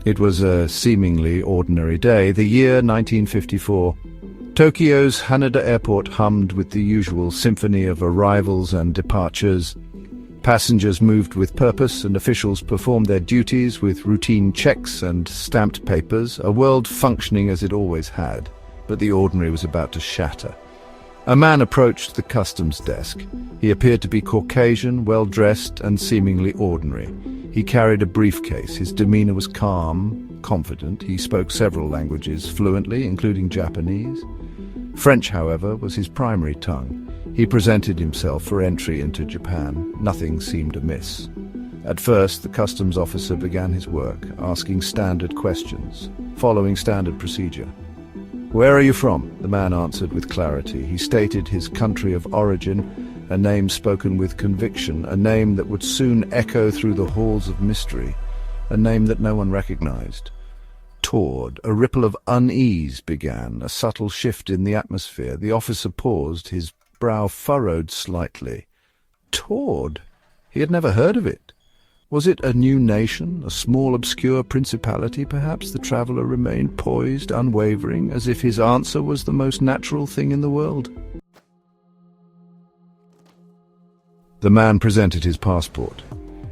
It was a seemingly ordinary day, the year 1954. Tokyo's Haneda Airport hummed with the usual symphony of arrivals and departures. Passengers moved with purpose, and officials performed their duties with routine checks and stamped papers, a world functioning as it always had. But the ordinary was about to shatter. A man approached the customs desk. He appeared to be Caucasian, well-dressed, and seemingly ordinary. He carried a briefcase. His demeanor was calm, confident. He spoke several languages fluently, including Japanese. French, however, was his primary tongue. He presented himself for entry into Japan. Nothing seemed amiss. At first, the customs officer began his work, asking standard questions, following standard procedure. "Where are you from?" the man answered with clarity. He stated his country of origin, a name spoken with conviction, a name that would soon echo through the halls of mystery, a name that no one recognized. Taured. A ripple of unease began, a subtle shift in the atmosphere. The officer paused, his brow furrowed slightly. Taured? He had never heard of it. Was it a new nation, a small obscure principality perhaps? The traveller remained poised, unwavering, as if his answer was the most natural thing in the world. The man presented his passport.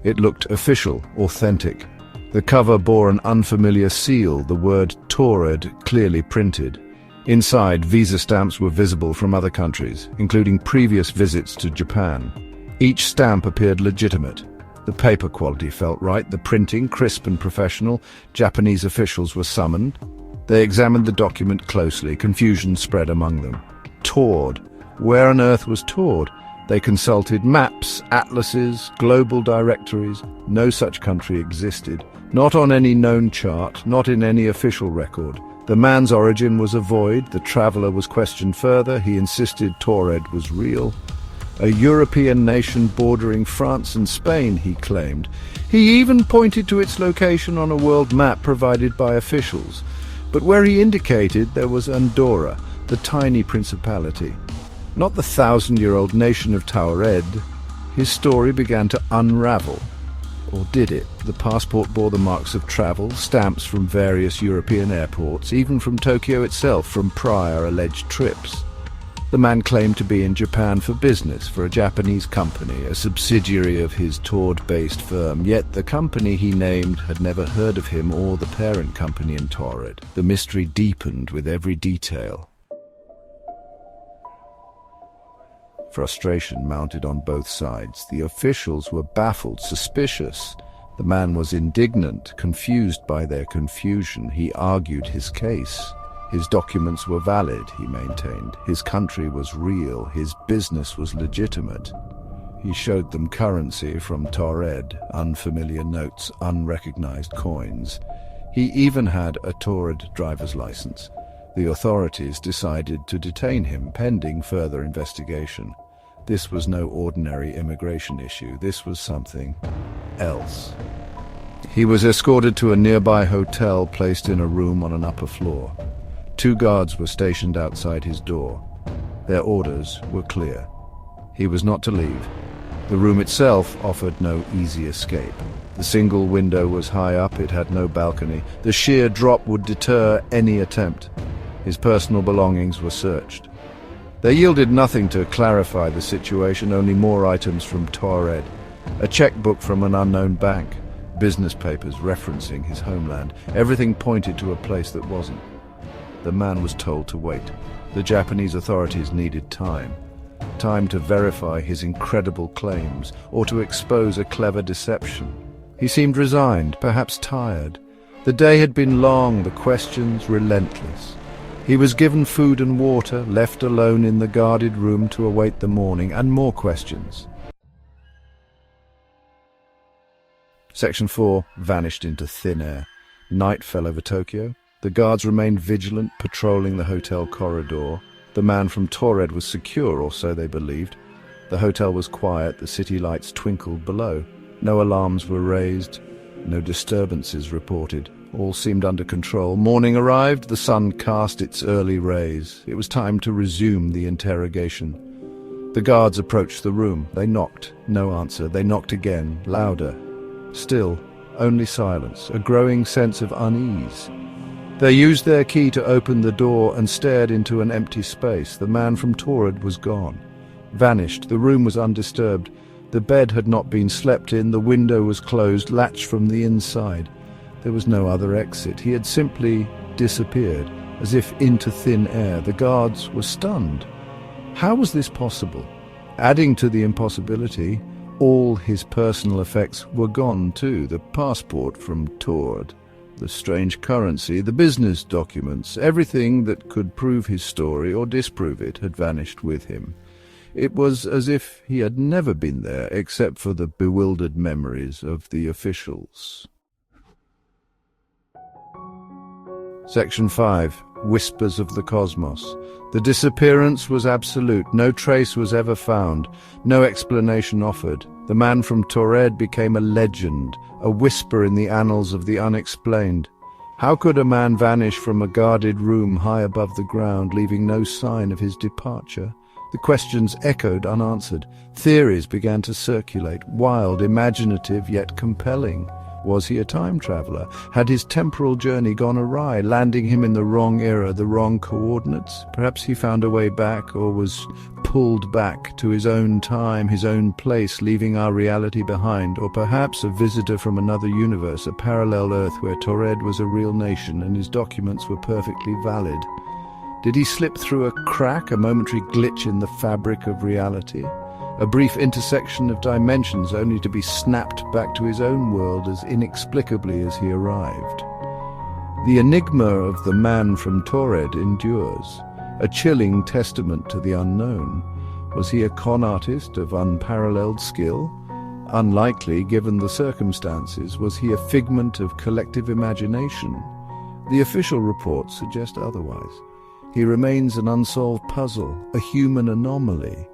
It looked official, authentic. The cover bore an unfamiliar seal, the word Taured clearly printed. Inside, visa stamps were visible from other countries, including previous visits to Japan. Each stamp appeared legitimate. The paper quality felt right, the printing crisp and professional. Japanese officials were summoned. They examined the document closely. Confusion spread among them. Taured. Where on earth was Taured? They consulted maps, atlases, global directories. No such country existed. Not on any known chart, not in any official record. The man's origin was a void. The traveller was questioned further. He insisted Taured was real. A European nation bordering France and Spain, he claimed. He even pointed to its location on a world map provided by officials. But where he indicated there was Andorra, the tiny principality. Not the 1,000-year-old nation of Taured. His story began to unravel. Or did it? The passport bore the marks of travel, stamps from various European airports, even from Tokyo itself, from prior alleged trips. The man claimed to be in Japan for business, for a Japanese company, a subsidiary of his Taured-based firm, yet the company he named had never heard of him or the parent company in Taured. The mystery deepened with every detail. Frustration mounted on both sides. The officials were baffled, suspicious. The man was indignant, confused by their confusion. He argued his case. His documents were valid, he maintained. His country was real. His business was legitimate. He showed them currency from Taured, unfamiliar notes, unrecognized coins. He even had a Taured driver's license. The authorities decided to detain him pending further investigation. This was no ordinary immigration issue. This was something else. He was escorted to a nearby hotel, placed in a room on an upper floor. 2 guards were stationed outside his door. Their orders were clear. He was not to leave. The room itself offered no easy escape. The single window was high up, it had no balcony. The sheer drop would deter any attempt. His personal belongings were searched. They yielded nothing to clarify the situation, only more items from Taured. A checkbook from an unknown bank, business papers referencing his homeland. Everything pointed to a place that wasn't. The man was told to wait. The Japanese authorities needed time. Time to verify his incredible claims, or to expose a clever deception. He seemed resigned, perhaps tired. The day had been long, the questions relentless. He was given food and water, left alone in the guarded room to await the morning, and more questions. Section 4 vanished into thin air. Night fell over Tokyo. The guards remained vigilant, patrolling the hotel corridor. The man from Taured was secure, or so they believed. The hotel was quiet, the city lights twinkled below. No alarms were raised, no disturbances reported. All seemed under control. Morning arrived, the sun cast its early rays. It was time to resume the interrogation. The guards approached the room. They knocked. No answer. They knocked again, louder. Still, only silence, a growing sense of unease. They used their key to open the door and stared into an empty space. The man from Taured was gone, vanished. The room was undisturbed. The bed had not been slept in. The window was closed, latched from the inside. There was no other exit. He had simply disappeared, as if into thin air. The guards were stunned. How was this possible? Adding to the impossibility, all his personal effects were gone too. The passport from Taured, the strange currency, the business documents, everything that could prove his story or disprove it had vanished with him. It was as if he had never been there, except for the bewildered memories of the officials. Section 5. Whispers of the Cosmos. The disappearance was absolute. No trace was ever found. No explanation offered. The man from Taured became a legend, a whisper in the annals of the unexplained. How could a man vanish from a guarded room high above the ground, leaving no sign of his departure? The questions echoed unanswered. Theories began to circulate, wild, imaginative, yet compelling. Was he a time traveler? Had his temporal journey gone awry, landing him in the wrong era, the wrong coordinates? Perhaps he found a way back, or was pulled back to his own time, his own place, leaving our reality behind. Or perhaps a visitor from another universe, a parallel Earth where Taured was a real nation and his documents were perfectly valid. Did he slip through a crack, a momentary glitch in the fabric of reality? A brief intersection of dimensions only to be snapped back to his own world as inexplicably as he arrived. The enigma of the man from Taured endures, a chilling testament to the unknown. Was he a con artist of unparalleled skill? Unlikely, given the circumstances. Was he a figment of collective imagination? The official reports suggest otherwise. He remains an unsolved puzzle, a human anomaly,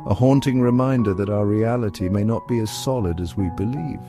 a haunting reminder that our reality may not be as solid as we believe.